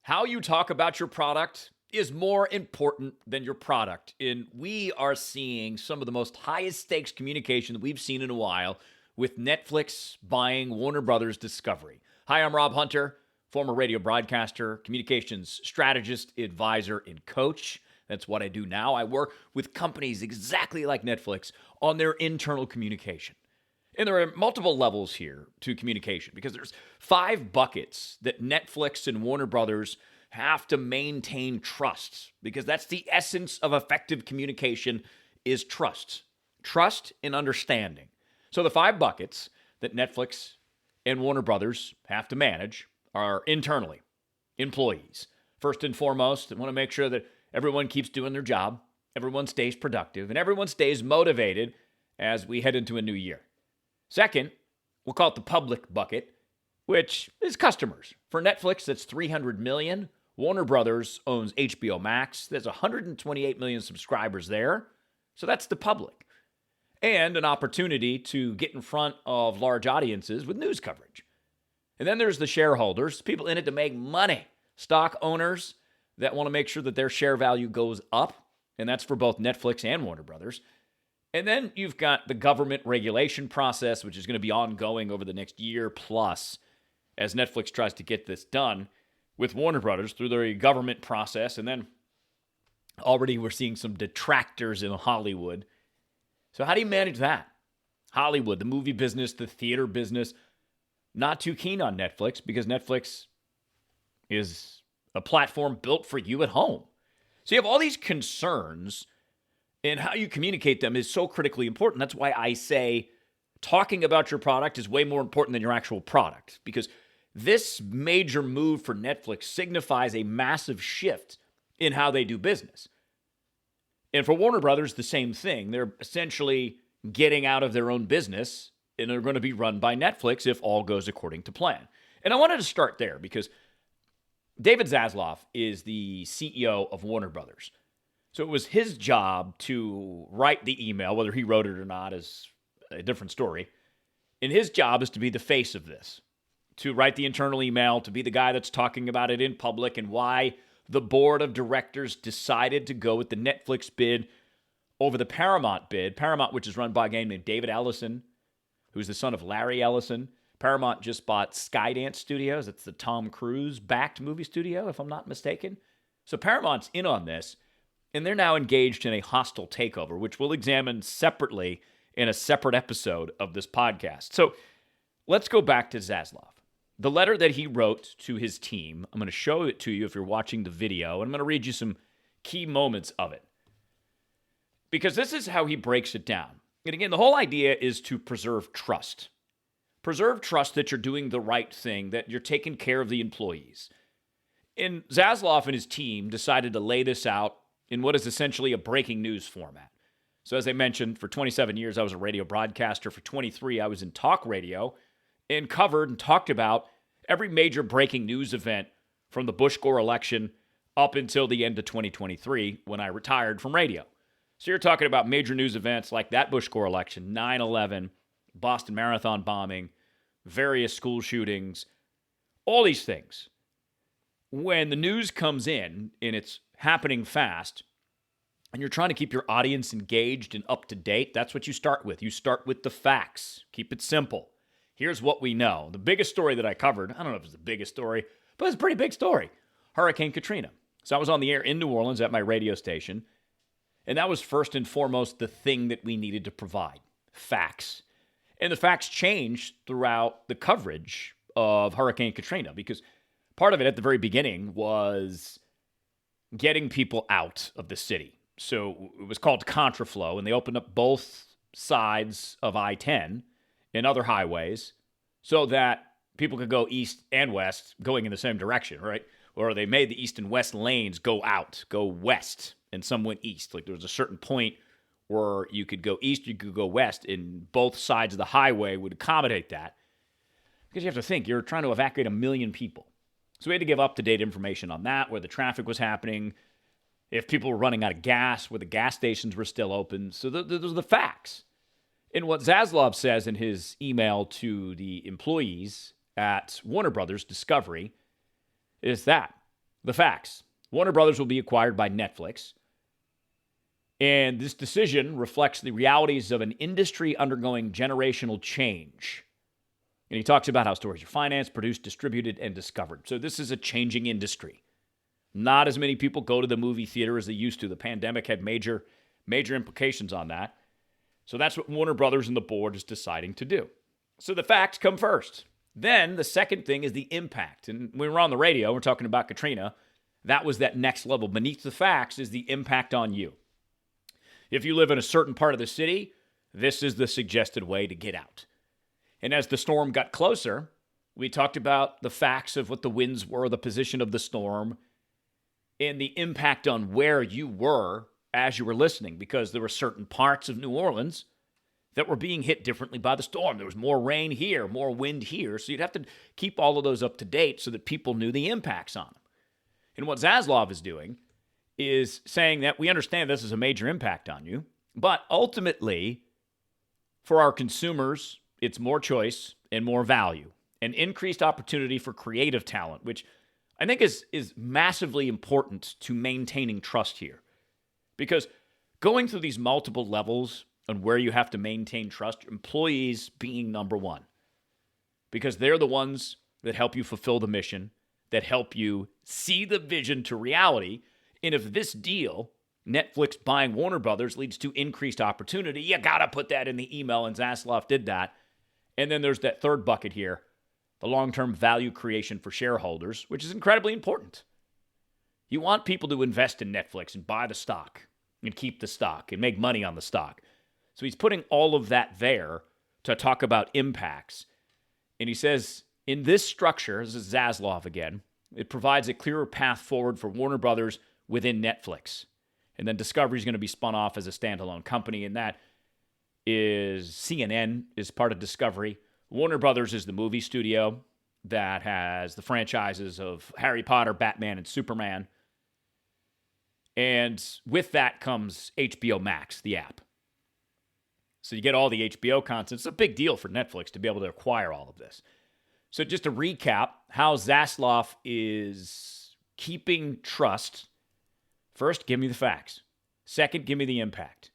How you talk about your product is more important than your product. And we are seeing some of the most highest stakes communication that we've seen in a while with Netflix buying Warner Brothers Discovery. Hi, I'm Rob Hunter, former radio broadcaster, communications strategist, advisor, and coach. That's what I do now. I work with companies exactly like Netflix on their internal communication. And there are multiple levels here to communication because there's 5 buckets that Netflix and Warner Brothers have to maintain trust, because that's the essence of effective communication is trust. Trust and understanding. So the 5 buckets that Netflix and Warner Brothers have to manage are internally, employees. First and foremost, they want to make sure that everyone keeps doing their job, everyone stays productive, and everyone stays motivated as we head into a new year. Second, we'll call it the public bucket, which is customers. For Netflix, that's 300 million. Warner Brothers owns HBO Max. There's 128 million subscribers there. So that's the public. And an opportunity to get in front of large audiences with news coverage. And then there's the shareholders, people in it to make money. Stock owners that want to make sure that their share value goes up. And that's for both Netflix and Warner Brothers. And then you've got the government regulation process, which is going to be ongoing over the next year plus as Netflix tries to get this done with Warner Brothers through their government process. And then already we're seeing some detractors in Hollywood. So how do you manage that? Hollywood, the movie business, the theater business, not too keen on Netflix because Netflix is a platform built for you at home. So you have all these concerns, and how you communicate them is so critically important. That's why I say talking about your product is way more important than your actual product, because this major move for Netflix signifies a massive shift in how they do business. And for Warner Brothers, the same thing. They're essentially getting out of their own business, and they're going to be run by Netflix if all goes according to plan. And I wanted to start there because David Zaslav is the CEO of Warner Brothers. So it was his job to write the email. Whether he wrote it or not is a different story. And his job is to be the face of this, to write the internal email, to be the guy that's talking about it in public and why the board of directors decided to go with the Netflix bid over the Paramount bid. Paramount, which is run by a guy named David Ellison, who's the son of Larry Ellison. Paramount just bought Skydance Studios. It's the Tom Cruise-backed movie studio, if I'm not mistaken. So Paramount's in on this. And they're now engaged in a hostile takeover, which we'll examine separately in a separate episode of this podcast. So let's go back to Zaslav. The letter that he wrote to his team, I'm going to show it to you if you're watching the video, and I'm going to read you some key moments of it. Because this is how he breaks it down. And again, the whole idea is to preserve trust. Preserve trust that you're doing the right thing, that you're taking care of the employees. And Zaslav and his team decided to lay this out in what is essentially a breaking news format. So as I mentioned, for 27 years, I was a radio broadcaster. For 23, I was in talk radio and covered and talked about every major breaking news event from the Bush-Gore election up until the end of 2023 when I retired from radio. So you're talking about major news events like that Bush-Gore election, 9/11, Boston Marathon bombing, various school shootings, all these things. When the news comes in and it's happening fast, and you're trying to keep your audience engaged and up to date, that's what you start with. You start with the facts. Keep it simple. Here's what we know. The biggest story that I covered, I don't know if it's the biggest story, but it's a pretty big story. Hurricane Katrina. So I was on the air in New Orleans at my radio station, and that was first and foremost the thing that we needed to provide, facts. And the facts changed throughout the coverage of Hurricane Katrina, because part of it at the very beginning was getting people out of the city. So it was called contraflow, and they opened up both sides of I-10 and other highways so that people could go east and west going in the same direction, right? Or they made the east and west lanes go out, go west, and some went east. Like there was a certain point where you could go east, you could go west, and both sides of the highway would accommodate that. Because you have to think, you're trying to evacuate 1 million people. So we had to give up-to-date information on that, where the traffic was happening, if people were running out of gas, where the gas stations were still open. So those are the facts. And what Zaslav says in his email to the employees at Warner Brothers Discovery is that the facts. Warner Brothers will be acquired by Netflix. And this decision reflects the realities of an industry undergoing generational change. And he talks about how stories are financed, produced, distributed, and discovered. So this is a changing industry. Not as many people go to the movie theater as they used to. The pandemic had major implications on that. So that's what Warner Brothers and the board is deciding to do. So the facts come first. Then the second thing is the impact. And when we're on the radio, we're talking about Katrina. That was that next level. Beneath the facts is the impact on you. If you live in a certain part of the city, this is the suggested way to get out. And as the storm got closer, we talked about the facts of what the winds were, the position of the storm, and the impact on where you were as you were listening, because there were certain parts of New Orleans that were being hit differently by the storm. There was more rain here, more wind here, so you'd have to keep all of those up to date so that people knew the impacts on them. And what Zaslav is doing is saying that we understand this is a major impact on you, but ultimately, for our consumers, it's more choice and more value and increased opportunity for creative talent, which I think is massively important to maintaining trust here. Because going through these multiple levels and where you have to maintain trust, employees being number one, because they're the ones that help you fulfill the mission, that help you see the vision to reality. And if this deal, Netflix buying Warner Brothers, leads to increased opportunity, you got to put that in the email, and Zaslav did that. And then there's that third bucket here, the long-term value creation for shareholders, which is incredibly important. You want people to invest in Netflix and buy the stock and keep the stock and make money on the stock. So he's putting all of that there to talk about impacts. And he says, in this structure, this is Zaslav again, it provides a clearer path forward for Warner Brothers within Netflix. And then Discovery is going to be spun off as a standalone company, and that is CNN is part of Discovery. Warner Brothers is the movie studio that has the franchises of Harry Potter, Batman, and Superman. And with that comes HBO Max, the app. So you get all the HBO content. It's a big deal for Netflix to be able to acquire all of this. So just to recap how Zaslav is keeping trust. First, give me the facts. Second, give me the impact.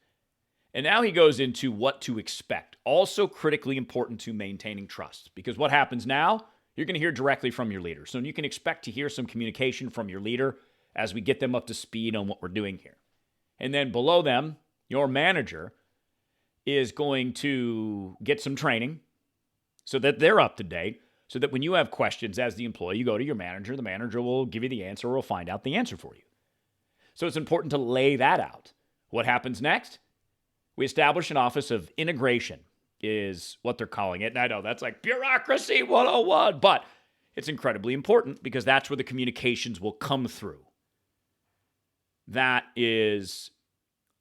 And now he goes into what to expect. Also critically important to maintaining trust. Because what happens now, you're going to hear directly from your leader. So you can expect to hear some communication from your leader as we get them up to speed on what we're doing here. And then below them, your manager is going to get some training so that they're up to date, so that when you have questions as the employee, you go to your manager, the manager will give you the answer or will find out the answer for you. So it's important to lay that out. What happens next? We establish an office of integration is what they're calling it. And I know that's like bureaucracy 101, but it's incredibly important because that's where the communications will come through. That is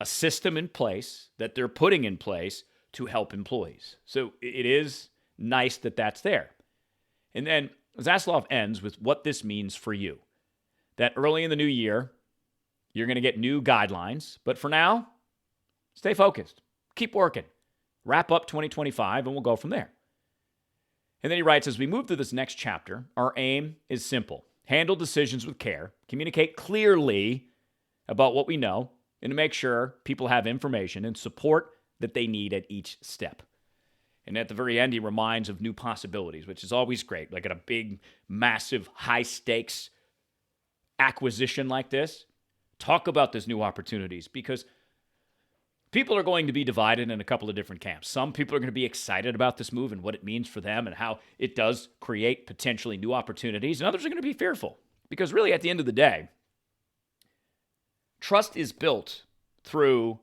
a system in place that they're putting in place to help employees. So it is nice that that's there. And then Zaslav ends with what this means for you. That early in the new year, you're going to get new guidelines. But for now, stay focused. Keep working. Wrap up 2025, and we'll go from there. And then he writes, as we move through this next chapter, our aim is simple. Handle decisions with care. Communicate clearly about what we know, and to make sure people have information and support that they need at each step. And at the very end, he reminds of new possibilities, which is always great. Like at a big, massive, high-stakes acquisition like this, talk about those new opportunities because people are going to be divided in a couple of different camps. Some people are going to be excited about this move and what it means for them and how it does create potentially new opportunities, and others are going to be fearful because really at the end of the day, trust is built through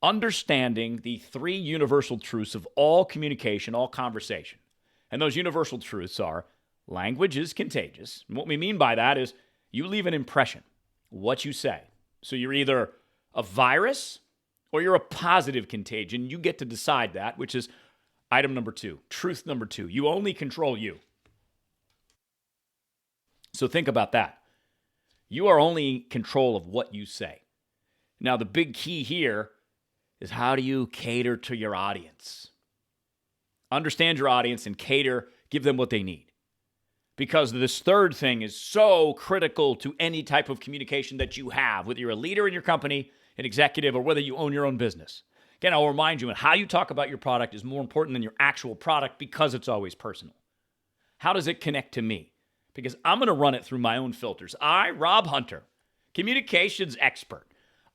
understanding the three universal truths of all communication, all conversation. And those universal truths are language is contagious. And what we mean by that is you leave an impression, what you say. So you're either a virus or you're a positive contagion. You get to decide that, which is item number 2, truth number 2. You only control you. So think about that. You are only in control of what you say. Now, the big key here is how do you cater to your audience? Understand your audience and cater, give them what they need. because this third thing is so critical to any type of communication that you have, whether you're a leader in your company, an executive, or whether you own your own business. Again, I'll remind you, how you talk about your product is more important than your actual product because it's always personal. How does it connect to me? Because I'm going to run it through my own filters. I, Rob Hunter, communications expert,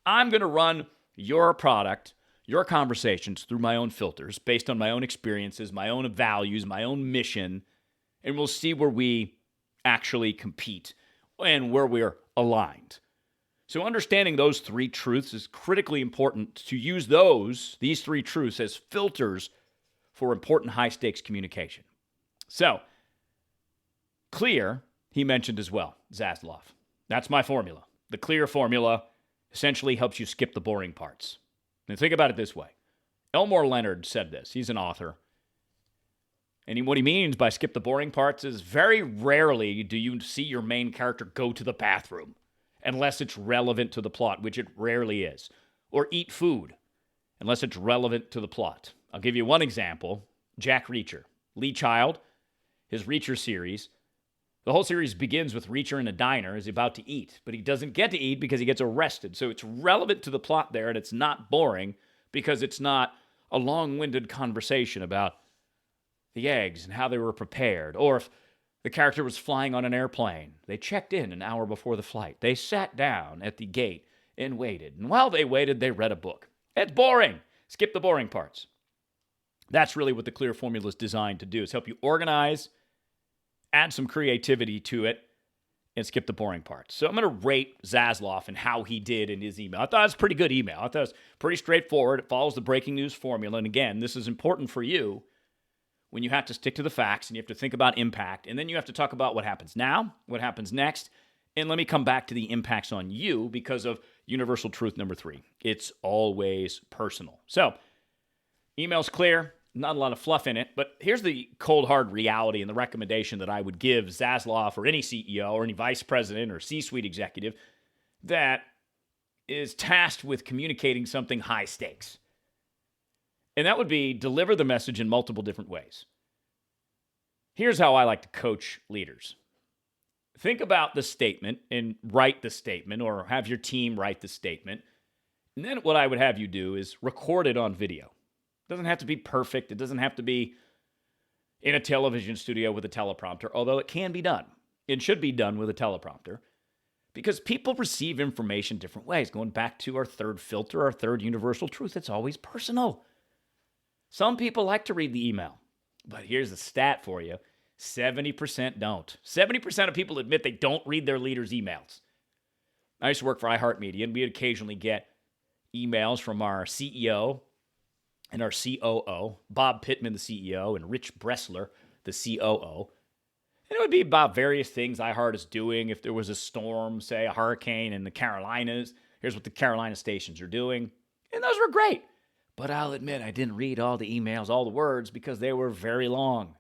I'm going to run your product, your conversations through my own filters based on my own experiences, my own values, my own mission, and we'll see where we actually compete and where we're aligned. So understanding those three truths is critically important to use these three truths as filters for important high-stakes communication. So, clear, he mentioned as well, Zaslav. That's my formula. The clear formula essentially helps you skip the boring parts. Now think about it this way. Elmore Leonard said this. He's an author. And what he means by skip the boring parts is very rarely do you see your main character go to the bathroom unless it's relevant to the plot, which it rarely is, or eat food unless it's relevant to the plot. I'll give you one example. Jack Reacher. Lee Child, his Reacher series. The whole series begins with Reacher in a diner. He's about to eat, but he doesn't get to eat because he gets arrested. So it's relevant to the plot there, and it's not boring because it's not a long-winded conversation about the eggs and how they were prepared. Or if the character was flying on an airplane, they checked in an hour before the flight. They sat down at the gate and waited. And while they waited, they read a book. It's boring. Skip the boring parts. That's really what the clear formula is designed to do, is help you organize, add some creativity to it, and skip the boring parts. So I'm going to rate Zaslav and how he did in his email. I thought it was a pretty good email. I thought it was pretty straightforward. It follows the breaking news formula. And again, this is important for you when you have to stick to the facts and you have to think about impact. And then you have to talk about what happens now, what happens next. And let me come back to the impacts on you because of universal truth number 3. It's always personal. So, email's clear. Not a lot of fluff in it, but here's the cold, hard reality and the recommendation that I would give Zaslav or any CEO or any vice president or C-suite executive that is tasked with communicating something high stakes. And that would be deliver the message in multiple different ways. Here's how I like to coach leaders. Think about the statement and write the statement, or have your team write the statement. And then what I would have you do is record it on video. It doesn't have to be perfect. It doesn't have to be in a television studio with a teleprompter, although it can be done. It should be done with a teleprompter because people receive information different ways. Going back to our third filter, our third universal truth, it's always personal. Some people like to read the email, but here's a stat for you. 70% don't. 70% of people admit they don't read their leaders' emails. I used to work for iHeartMedia, and we'd occasionally get emails from our CEO and our COO, Bob Pittman, the CEO, and Rich Bressler, the COO. And it would be about various things iHeart is doing. If there was a storm, say a hurricane in the Carolinas, here's what the Carolina stations are doing. And those were great. But I'll admit I didn't read all the emails, all the words, because they were very long.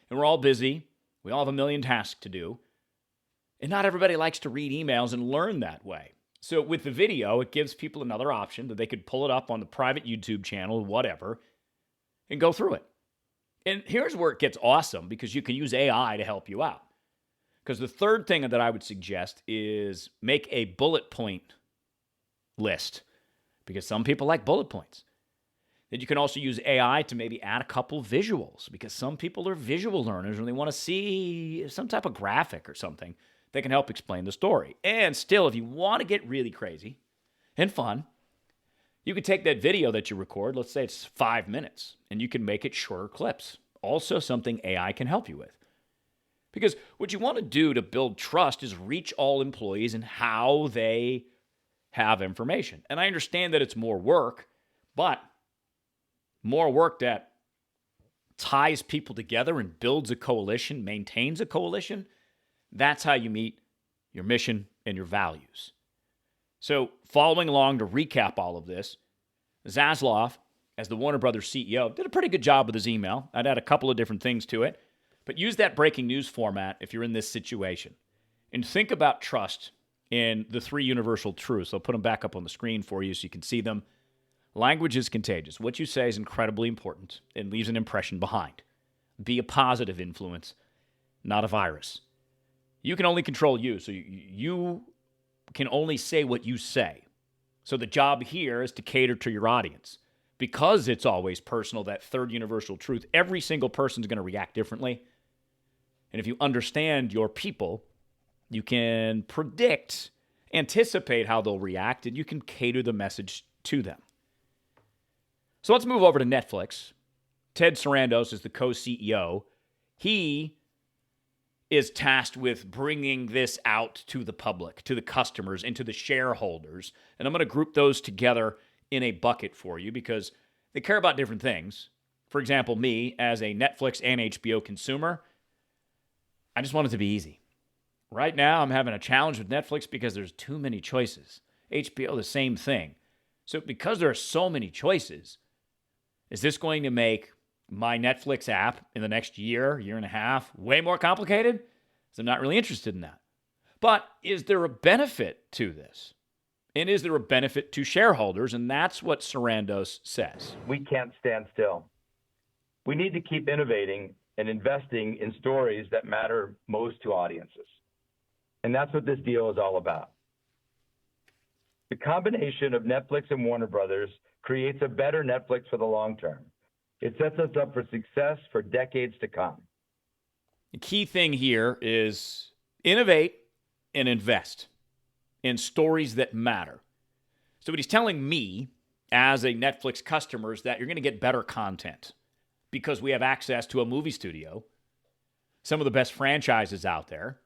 And we're all busy. We all have a million tasks to do. And not everybody likes to read emails and learn that way. So with the video, it gives people another option that they could pull it up on the private YouTube channel, whatever, and go through it. And here's where it gets awesome, because you can use AI to help you out. Because the third thing that I would suggest is make a bullet point list, because some people like bullet points. Then you can also use AI to maybe add a couple visuals, because some people are visual learners and they want to see some type of graphic or something that can help explain the story. And still, if you want to get really crazy and fun, you could take that video that you record, let's say it's 5 minutes, and you can make it shorter clips. Also something AI can help you with. Because what you want to do to build trust is reach all employees and how they have information. And I understand that it's more work, but more work that ties people together and builds a coalition, maintains a coalition, that's how you meet your mission and your values. So following along to recap all of this, Zaslav, as the Warner Brothers CEO, did a pretty good job with his email. I'd add a couple of different things to it, but use that breaking news format if you're in this situation. And think about trust in the 3 universal truths. I'll put them back up on the screen for you so you can see them. Language is contagious. What you say is incredibly important and leaves an impression behind. Be a positive influence, not a virus. You can only control you, so you can only say what you say. So the job here is to cater to your audience. Because it's always personal, that third universal truth, every single person's going to react differently. And if you understand your people, you can predict, anticipate how they'll react, and you can cater the message to them. So let's move over to Netflix. Ted Sarandos is the co-CEO. He is tasked with bringing this out to the public, to the customers, and to the shareholders. And I'm going to group those together in a bucket for you because they care about different things. For example, me, as a Netflix and HBO consumer, I just want it to be easy. Right now, I'm having a challenge with Netflix because there's too many choices. HBO, the same thing. So because there are so many choices, is this going to make my Netflix app in the next year, year and a half, way more complicated? So I'm not really interested in that. But is there a benefit to this? And is there a benefit to shareholders? And that's what Sarandos says. We can't stand still. We need to keep innovating and investing in stories that matter most to audiences. And that's what this deal is all about. The combination of Netflix and Warner Brothers creates a better Netflix for the long term. It sets us up for success for decades to come. The key thing here is innovate and invest in stories that matter. So what he's telling me as a Netflix customer is that you're going to get better content because we have access to a movie studio, some of the best franchises out there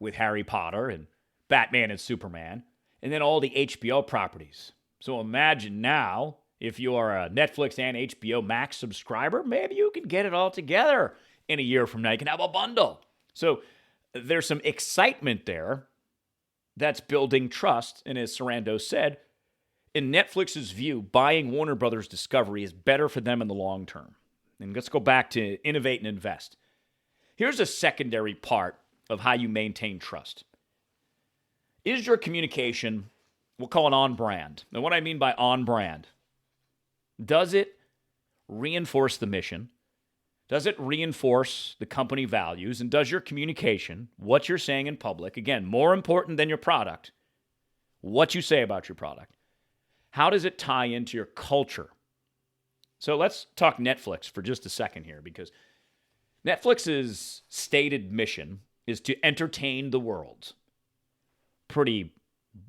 with Harry Potter and Batman and Superman, and then all the HBO properties. So imagine now, if you are a Netflix and HBO Max subscriber, maybe you can get it all together in a year from now. You can have a bundle. So there's some excitement there that's building trust. And as Sarandos said, in Netflix's view, buying Warner Brothers Discovery is better for them in the long term. And let's go back to innovate and invest. Here's a secondary part of how you maintain trust. Is your communication, we'll call it on brand. And what I mean by on brand, does it reinforce the mission? Does it reinforce the company values? And does your communication, what you're saying in public, again, more important than your product, what you say about your product, how does it tie into your culture? So let's talk Netflix for just a second here, because Netflix's stated mission is to entertain the world. Pretty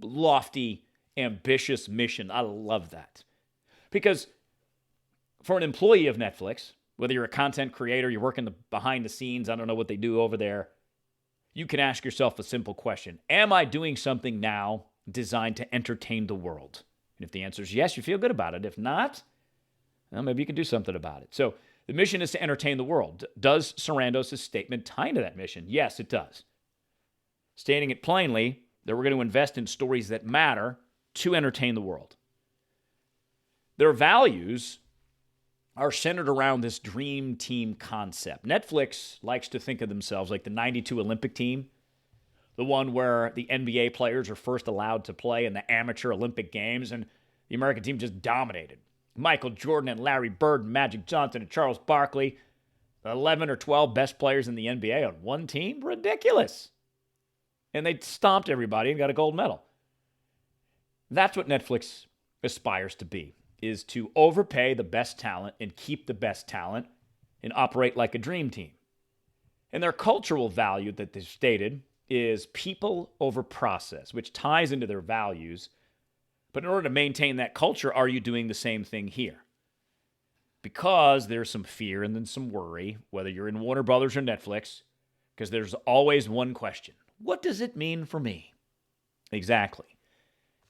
lofty, ambitious mission. I love that. Because for an employee of Netflix, whether you're a content creator, you're working behind the scenes, I don't know what they do over there, you can ask yourself a simple question. Am I doing something now designed to entertain the world? And if the answer is yes, you feel good about it. If not, well, maybe you can do something about it. So the mission is to entertain the world. Does Sarandos' statement tie into that mission? Yes, it does. Stating it plainly, that we're going to invest in stories that matter to entertain the world. Their values are centered around this dream team concept. Netflix likes to think of themselves like the 92 Olympic team, the one where the NBA players are first allowed to play in the amateur Olympic Games, and the American team just dominated. Michael Jordan and Larry Bird and Magic Johnson and Charles Barkley, the 11 or 12 best players in the NBA on one team? Ridiculous. And they stomped everybody and got a gold medal. That's what Netflix aspires to be, is to overpay the best talent and keep the best talent and operate like a dream team. And their cultural value that they've stated is people over process, which ties into their values. But in order to maintain that culture, are you doing the same thing here? Because there's some fear and then some worry, whether you're in Warner Brothers or Netflix, because there's always one question. What does it mean for me? Exactly.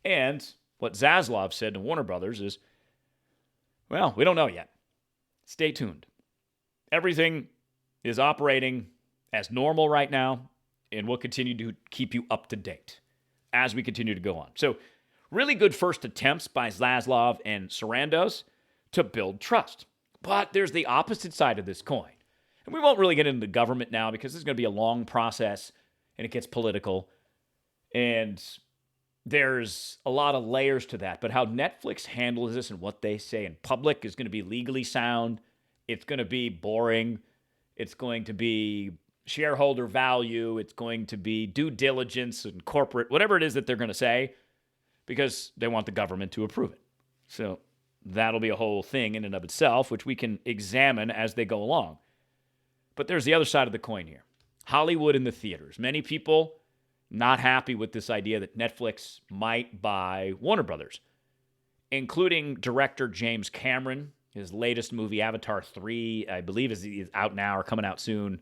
And what Zaslav said to Warner Brothers is, well, we don't know yet. Stay tuned. Everything is operating as normal right now, and we'll continue to keep you up to date as we continue to go on. So really good first attempts by Zaslav and Sarandos to build trust. But there's the opposite side of this coin. And we won't really get into government now because this is going to be a long process and it gets political. And there's a lot of layers to that. But how Netflix handles this and what they say in public is going to be legally sound. It's going to be boring. It's going to be shareholder value. It's going to be due diligence and corporate, whatever it is that they're going to say, because they want the government to approve it. So that'll be a whole thing in and of itself, which we can examine as they go along. But there's the other side of the coin here. Hollywood in the theaters. Many people not happy with this idea that Netflix might buy Warner Brothers, including director James Cameron. His latest movie, Avatar 3, I believe is out now or coming out soon.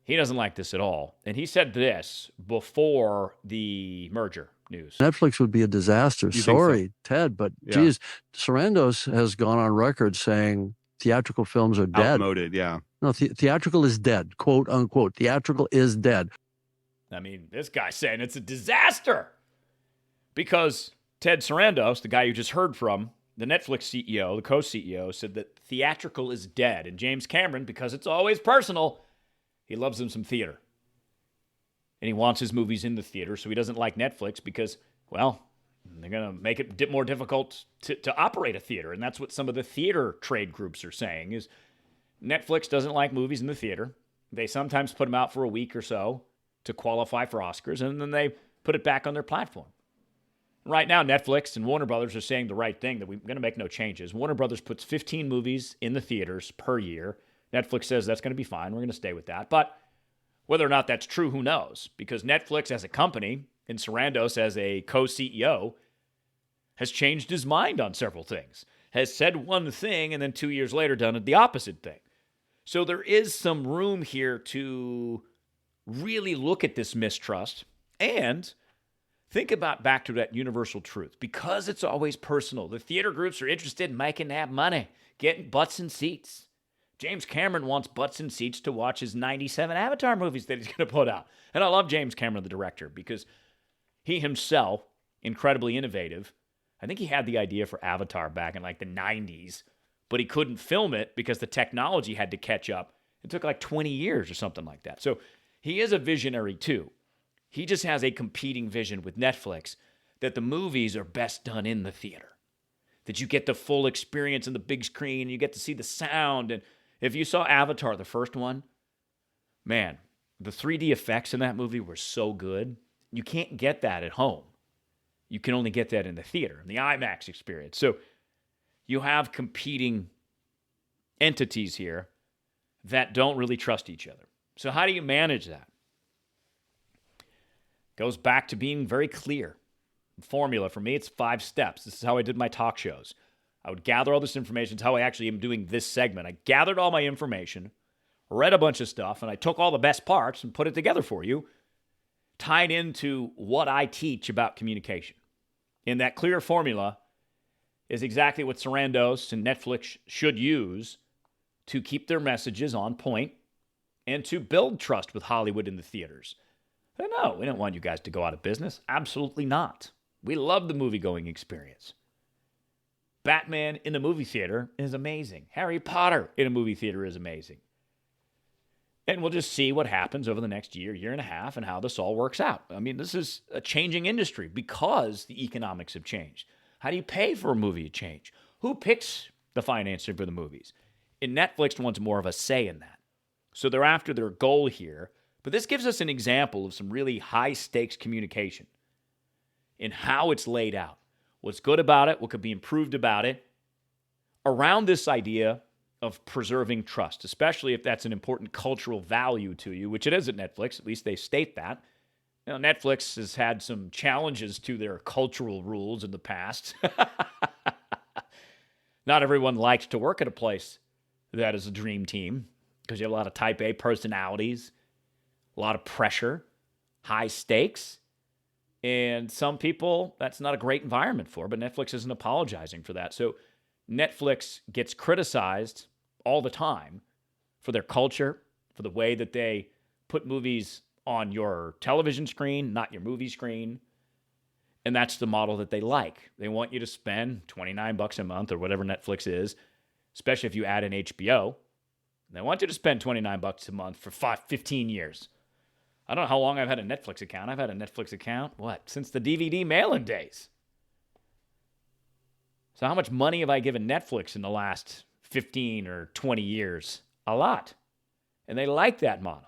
He doesn't like this at all. And he said this before the merger news. Netflix would be a disaster. Sorry, so? Ted, but geez, Sarandos has gone on record saying theatrical films are dead. Outmoded, yeah. No, theatrical is dead, quote unquote. Theatrical is dead. I mean, this guy's saying it's a disaster because Ted Sarandos, the guy you just heard from, the Netflix CEO, the co-CEO, said that theatrical is dead. And James Cameron, because it's always personal, he loves him some theater. And he wants his movies in the theater, so he doesn't like Netflix because, well, they're going to make it more difficult to operate a theater. And that's what some of the theater trade groups are saying is Netflix doesn't like movies in the theater. They sometimes put them out for a week or so to qualify for Oscars, and then they put it back on their platform. Right now, Netflix and Warner Brothers are saying the right thing, that we're going to make no changes. Warner Brothers puts 15 movies in the theaters per year. Netflix says that's going to be fine. We're going to stay with that. But whether or not that's true, who knows? Because Netflix as a company and Sarandos as a co-CEO has changed his mind on several things, has said one thing and then 2 years later done the opposite thing. So there is some room here to really look at this mistrust and think about back to that universal truth. Because it's always personal, the theater groups are interested in making that money, getting butts in seats. James Cameron wants butts in seats to watch his 97 Avatar movies that he's going to put out. And I love James Cameron, the director, because he himself, incredibly innovative. I think he had the idea for Avatar back in like the 90s, but he couldn't film it because the technology had to catch up. It took like 20 years or something like that. So he is a visionary too. He just has a competing vision with Netflix that the movies are best done in the theater, that you get the full experience in the big screen, and you get to see the sound. And if you saw Avatar, the first one, man, the 3D effects in that movie were so good. You can't get that at home. You can only get that in the theater, in the IMAX experience. So you have competing entities here that don't really trust each other. So how do you manage that? Goes back to being very clear. The formula for me, it's 5 steps. This is how I did my talk shows. I would gather all this information. It's how I actually am doing this segment. I gathered all my information, read a bunch of stuff, and I took all the best parts and put it together for you, tied into what I teach about communication. And that clear formula is exactly what Sarandos and Netflix should use to keep their messages on point and to build trust with Hollywood in the theaters. No, we don't want you guys to go out of business. Absolutely not. We love the movie-going experience. Batman in a movie theater is amazing. Harry Potter in a movie theater is amazing. And we'll just see what happens over the next year, year and a half, and how this all works out. I mean, this is a changing industry because the economics have changed. How do you pay for a movie to change? Who picks the financing for the movies? And Netflix wants more of a say in that. So they're after their goal here. But this gives us an example of some really high-stakes communication in how it's laid out. What's good about it, what could be improved about it, around this idea of preserving trust, especially if that's an important cultural value to you, which it is at Netflix. At least they state that. You know, Netflix has had some challenges to their cultural rules in the past. Not everyone likes to work at a place that is a dream team because you have a lot of type A personalities, a lot of pressure, high stakes. And some people, that's not a great environment for, but Netflix isn't apologizing for that. So Netflix gets criticized all the time for their culture, for the way that they put movies on your television screen, not your movie screen. And that's the model that they like. They want you to spend $29 a month or whatever Netflix is, especially if you add in HBO. They want you to spend $29 a month for 15 years. I don't know how long I've had a Netflix account. I've had a Netflix account, since the DVD mail-in days. So how much money have I given Netflix in the last 15 or 20 years? A lot. And they like that model.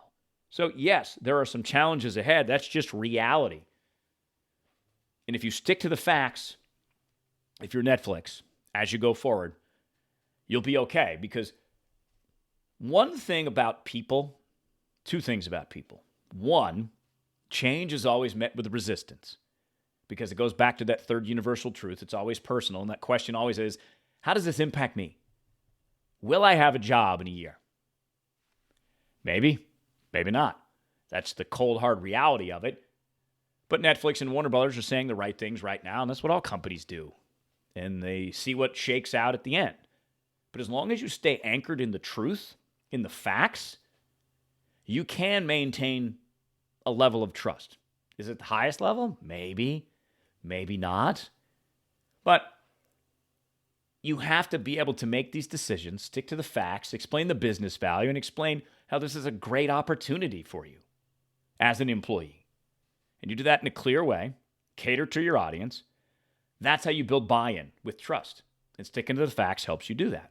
So yes, there are some challenges ahead. That's just reality. And if you stick to the facts, if you're Netflix, as you go forward, you'll be okay. Because one thing about people, two things about people. One, change is always met with resistance because it goes back to that third universal truth. It's always personal. And that question always is, how does this impact me? Will I have a job in a year? Maybe, maybe not. That's the cold, hard reality of it. But Netflix and Warner Brothers are saying the right things right now, and that's what all companies do. And they see what shakes out at the end. But as long as you stay anchored in the truth, in the facts, you can maintain a level of trust. Is it the highest level? Maybe, maybe not. But you have to be able to make these decisions, stick to the facts, explain the business value, and explain how this is a great opportunity for you as an employee. And you do that in a clear way, cater to your audience. That's how you build buy-in with trust. And sticking to the facts helps you do that.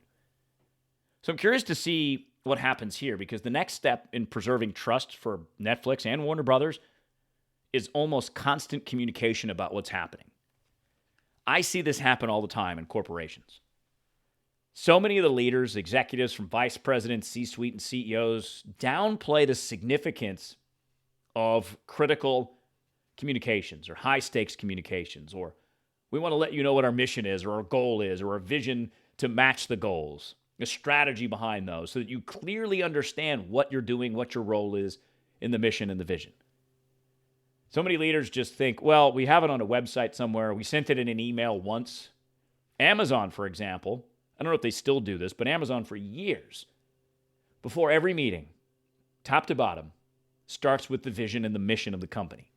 So I'm curious to see what happens here, because the next step in preserving trust for Netflix and Warner Brothers is almost constant communication about what's happening. I see this happen all the time in corporations. So many of the leaders, executives from vice presidents, C-suite, and CEOs downplay the significance of critical communications or high-stakes communications, or we want to let you know what our mission is or our goal is or our vision to match the goals, the strategy behind those, so that you clearly understand what you're doing, what your role is in the mission and the vision. So many leaders just think, well, we have it on a website somewhere. We sent it in an email once. Amazon, for example, I don't know if they still do this, but Amazon for years, before every meeting, top to bottom, starts with the vision and the mission of the company.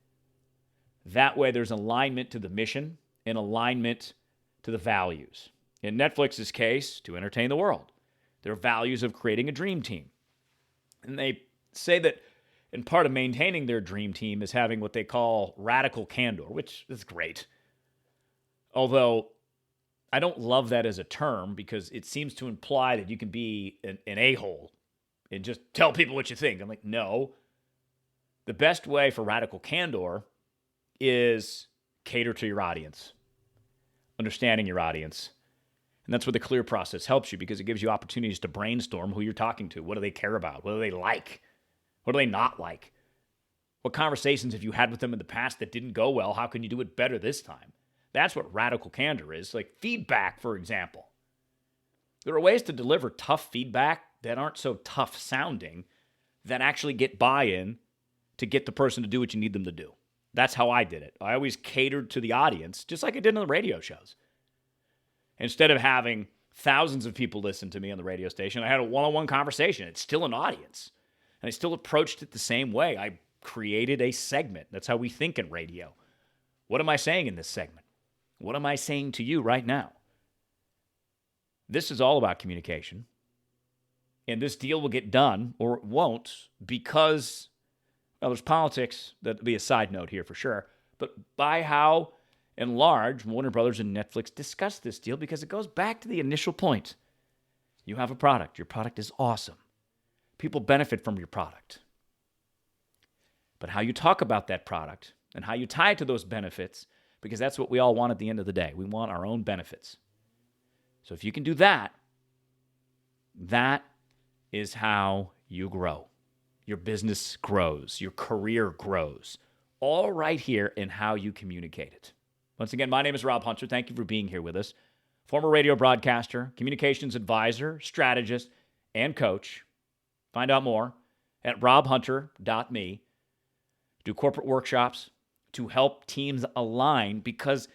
That way there's alignment to the mission and alignment to the values. In Netflix's case, to entertain the world. Their values of creating a dream team. And they say that in part of maintaining their dream team is having what they call radical candor, which is great. Although I don't love that as a term because it seems to imply that you can be an a-hole and just tell people what you think. I'm like, no. The best way for radical candor is cater to your audience, understanding your audience. And that's where the clear process helps you, because it gives you opportunities to brainstorm who you're talking to. What do they care about? What do they like? What do they not like? What conversations have you had with them in the past that didn't go well? How can you do it better this time? That's what radical candor is. Like feedback, for example. There are ways to deliver tough feedback that aren't so tough sounding that actually get buy-in to get the person to do what you need them to do. That's how I did it. I always catered to the audience, just like I did on the radio shows. Instead of having thousands of people listen to me on the radio station, I had a one-on-one conversation. It's still an audience. And I still approached it the same way. I created a segment. That's how we think in radio. What am I saying in this segment? What am I saying to you right now? This is all about communication. And this deal will get done, or it won't, because, well, there's politics. That'll be a side note here for sure. But by how and large, Warner Brothers and Netflix discussed this deal, because it goes back to the initial point. You have a product. Your product is awesome. People benefit from your product. But how you talk about that product and how you tie it to those benefits, because that's what we all want at the end of the day. We want our own benefits. So if you can do that, that is how you grow. Your business grows. Your career grows. All right here in how you communicate it. Once again, my name is Rob Hunter. Thank you for being here with us. Former radio broadcaster, communications advisor, strategist, and coach. Find out more at robhunter.me. Do corporate workshops to help teams align, because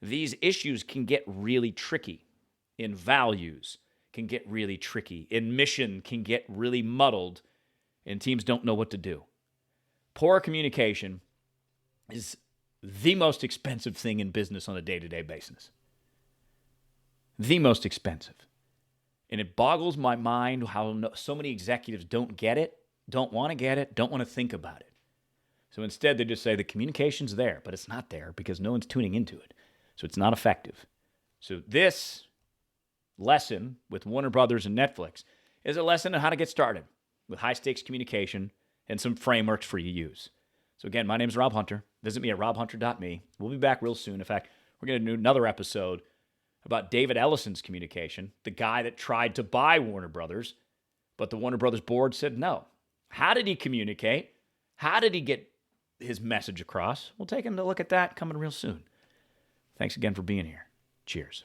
these issues can get really tricky. In values can get really tricky. In mission can get really muddled, and teams don't know what to do. Poor communication is the most expensive thing in business on a day-to-day basis. The most expensive. And it boggles my mind how so many executives don't get it, don't want to get it, don't want to think about it. So instead, they just say the communication's there, but it's not there because no one's tuning into it. So it's not effective. So this lesson with Warner Brothers and Netflix is a lesson on how to get started. with high-stakes communication and some frameworks for you to use. So again, my name is Rob Hunter. Visit me at robhunter.me. We'll be back real soon. In fact, we're going to do another episode about David Ellison's communication, the guy that tried to buy Warner Brothers, but the Warner Brothers board said no. How did he communicate? How did he get his message across? We'll take a look at that coming real soon. Thanks again for being here. Cheers.